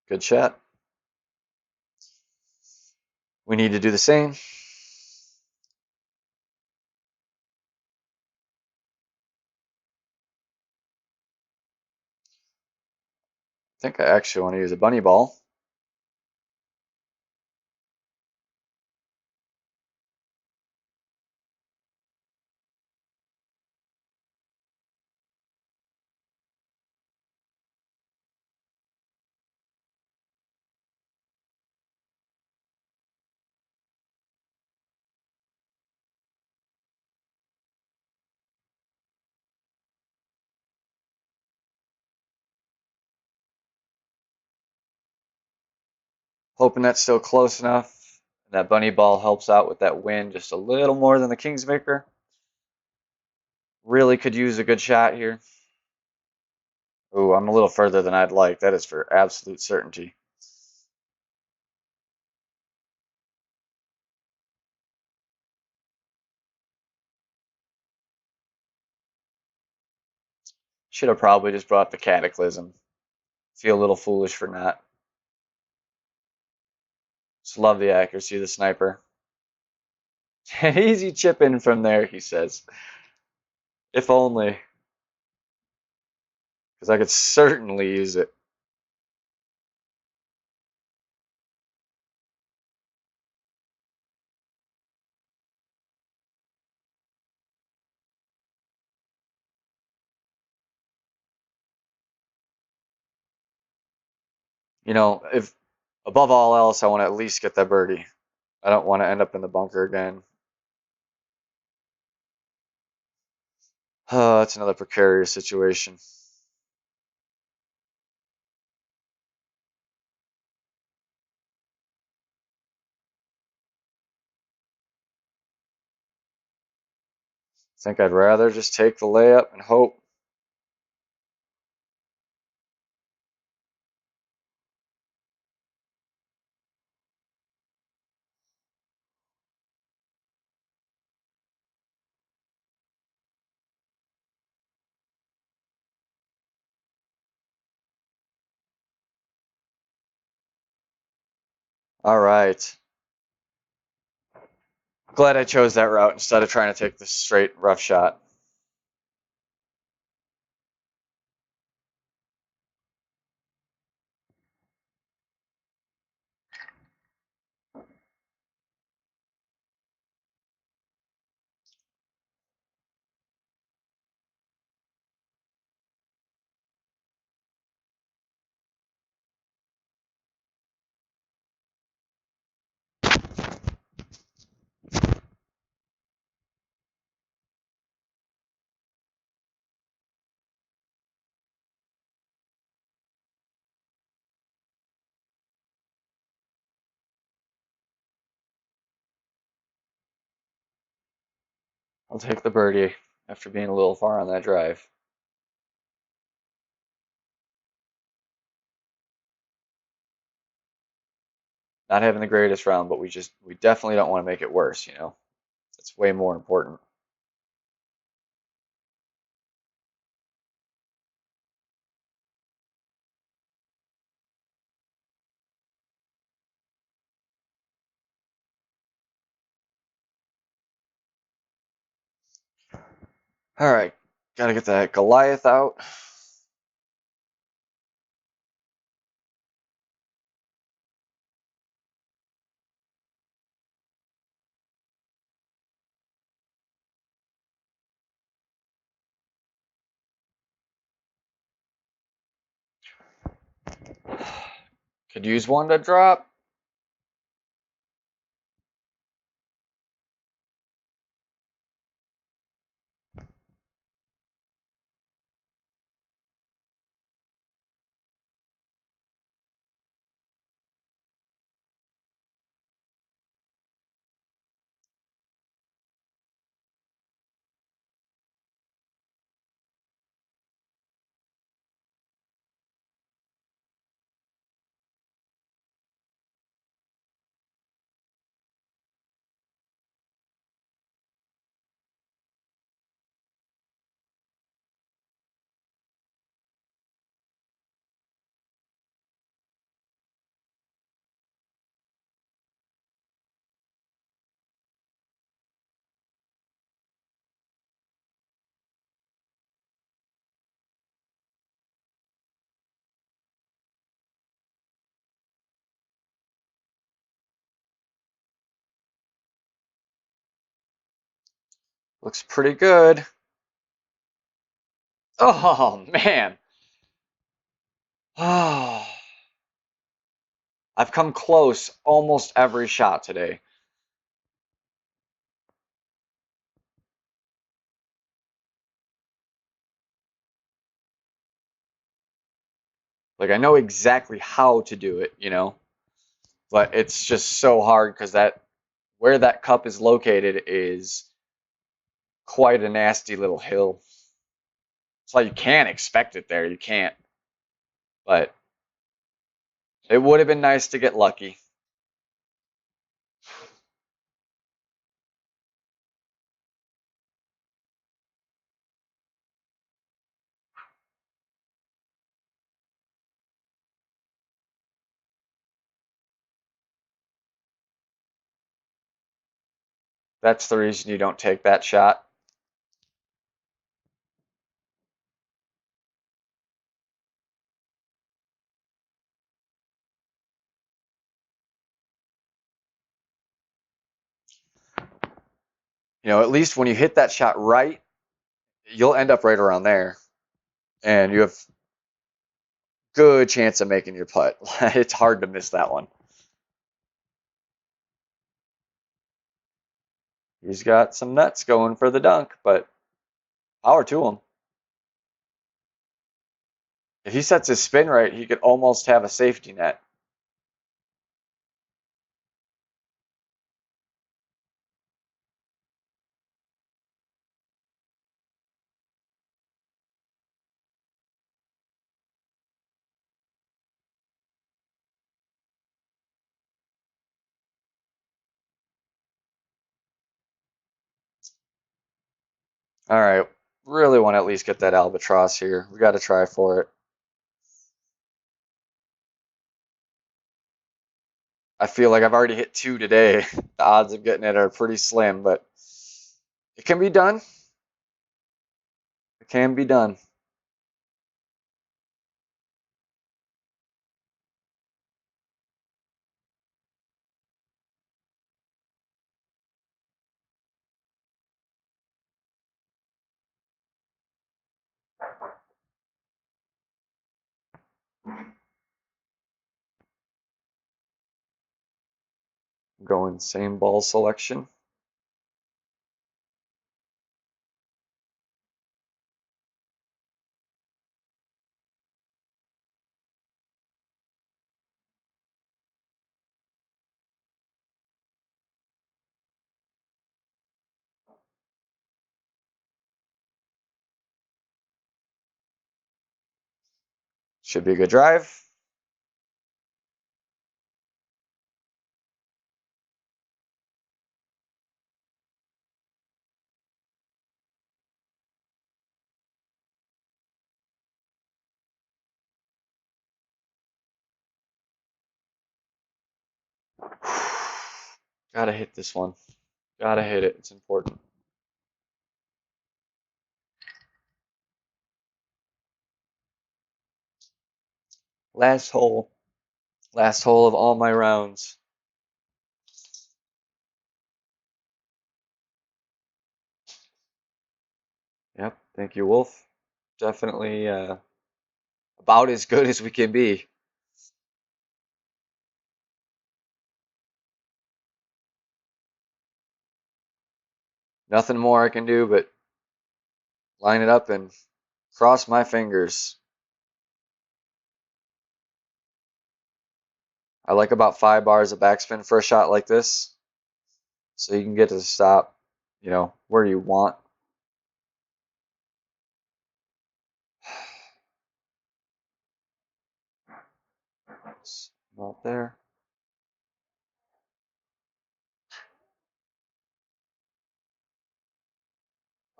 A: Good shot. We need to do the same. I think I actually want to use a bunny ball. Hoping that's still close enough. That bunny ball helps out with that wind just a little more than the Kingsmaker. Really could use a good shot here. Ooh, I'm a little further than I'd like. That is for absolute certainty. Should have probably just brought the Cataclysm. Feel a little foolish for not. Just love the accuracy of the sniper. An easy chip in from there, he says. If only, because I could certainly use it. If above all else, I want to at least get that birdie. I don't want to end up in the bunker again. Oh, that's another precarious situation. Think I'd rather just take the layup and hope. All right. Glad I chose that route instead of trying to take the straight rough shot. I'll take the birdie after being a little far on that drive. Not having the greatest round, but we definitely don't want to make it worse, It's way more important. All right, gotta get that Goliath out. Could use one to drop. Looks pretty good. Oh, man. Oh, I've come close almost every shot today. Like, I know exactly how to do it, but it's just so hard because where that cup is located is quite a nasty little hill. It's like you can't expect it there. You can't. But it would have been nice to get lucky. That's the reason you don't take that shot. You know, at least when you hit that shot right, you'll end up right around there, and you have good chance of making your putt. It's hard to miss that one. He's got some nuts going for the dunk, but power to him. If he sets his spin right, he could almost have a safety net. All right, really want to at least get that albatross here. We got to try for it. I feel like I've already hit 2 today. The odds of getting it are pretty slim, but it can be done. It can be done. Going same ball selection. Should be a good drive. Gotta hit this one. Gotta hit it. It's important. Last hole. Last hole of all my rounds. Yep. Thank you, Wolf. Definitely about as good as we can be. Nothing more I can do but line it up and cross my fingers. I like about 5 bars of backspin for a shot like this. So you can get to the stop, you know, where you want. It's not there.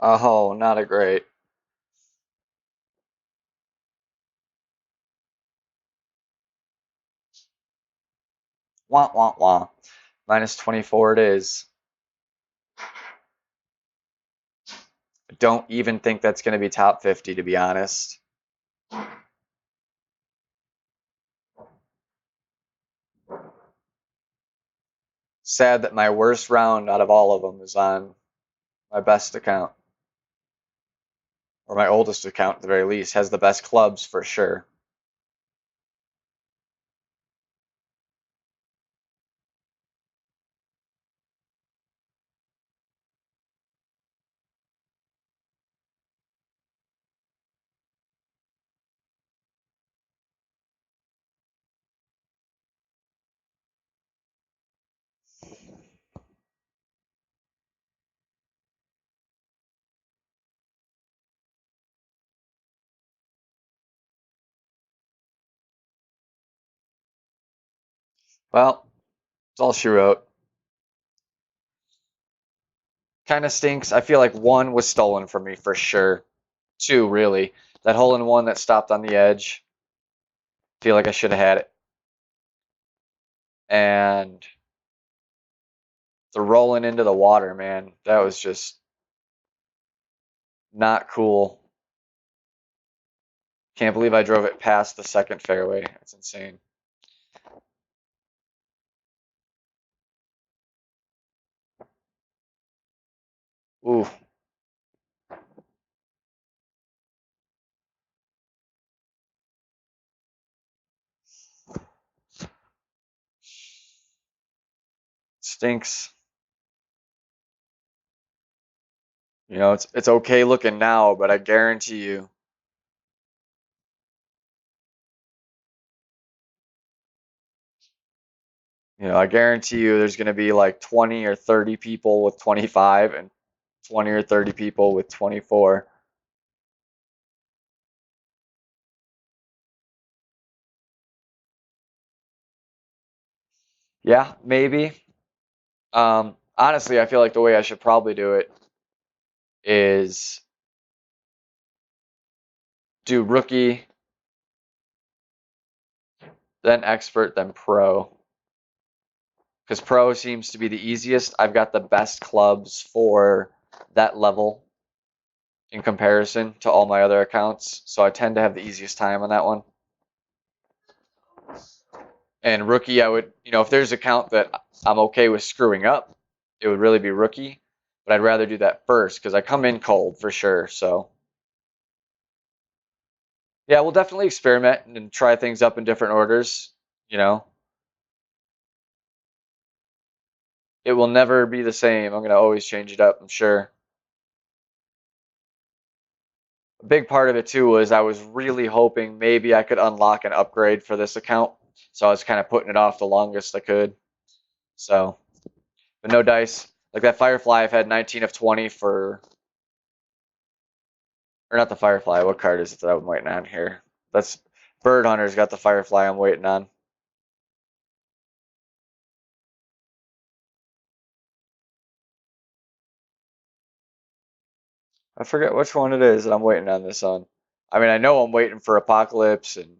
A: Oh, not a great. Wah, wah, wah. Minus 24 it is. I don't even think that's going to be top 50, to be honest. Sad that my worst round out of all of them is on my best account. Or my oldest account, at the very least. Has the best clubs for sure. Well, it's all she wrote. Kind of stinks. I feel like 1 was stolen from me for sure. 2, really. That hole in 1 that stopped on the edge. Feel like I should have had it. And The rolling into the water, man. That was just not cool. Can't believe I drove it past the second fairway. That's insane. Ooh. Stinks. You know, it's okay looking now, but I guarantee you, I guarantee you there's going to be like 20 or 30 people with 25 and 20 or 30 people with 24. Yeah, maybe. Honestly, I feel like the way I should probably do it is do rookie, then expert, then pro. Because pro seems to be the easiest. I've got the best clubs for that level in comparison to all my other accounts. So I tend to have the easiest time on that one. And rookie, I would, if there's an account that I'm okay with screwing up, it would really be rookie. But I'd rather do that first because I come in cold for sure. So yeah, we'll definitely experiment and try things up in different orders. You know, it will never be the same. I'm going to always change it up, I'm sure. A big part of it too was I was really hoping maybe I could unlock an upgrade for this account. So I was kind of putting it off the longest I could. So, but no dice. Like that Firefly, I've had 19 of 20 for, or not the Firefly. What card is it that I'm waiting on here? That's Bird Hunter's got the Firefly I'm waiting on. I forget which one it is that I'm waiting on this on. I mean, I know I'm waiting for Apocalypse and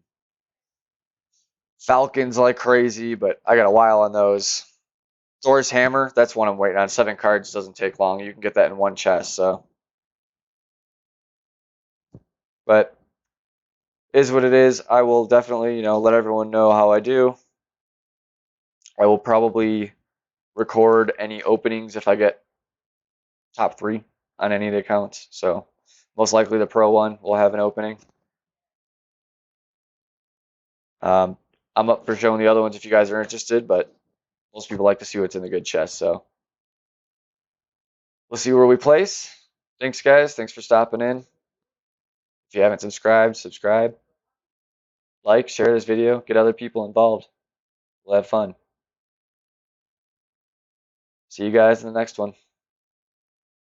A: Falcons like crazy, but I got a while on those. Thor's Hammer, that's one I'm waiting on. 7 cards doesn't take long. You can get that in one chest, so. But is what it is. I will definitely, let everyone know how I do. I will probably record any openings if I get top 3 on any of the accounts. So most likely the pro one will have an opening. Um, I'm up for showing the other ones if you guys are interested, but most people like to see what's in the good chest. So we'll see where we place. Thanks, guys. Thanks for stopping in. If you haven't subscribed, subscribe. Like, share this video, get other people involved. We'll have fun. See you guys in the next one.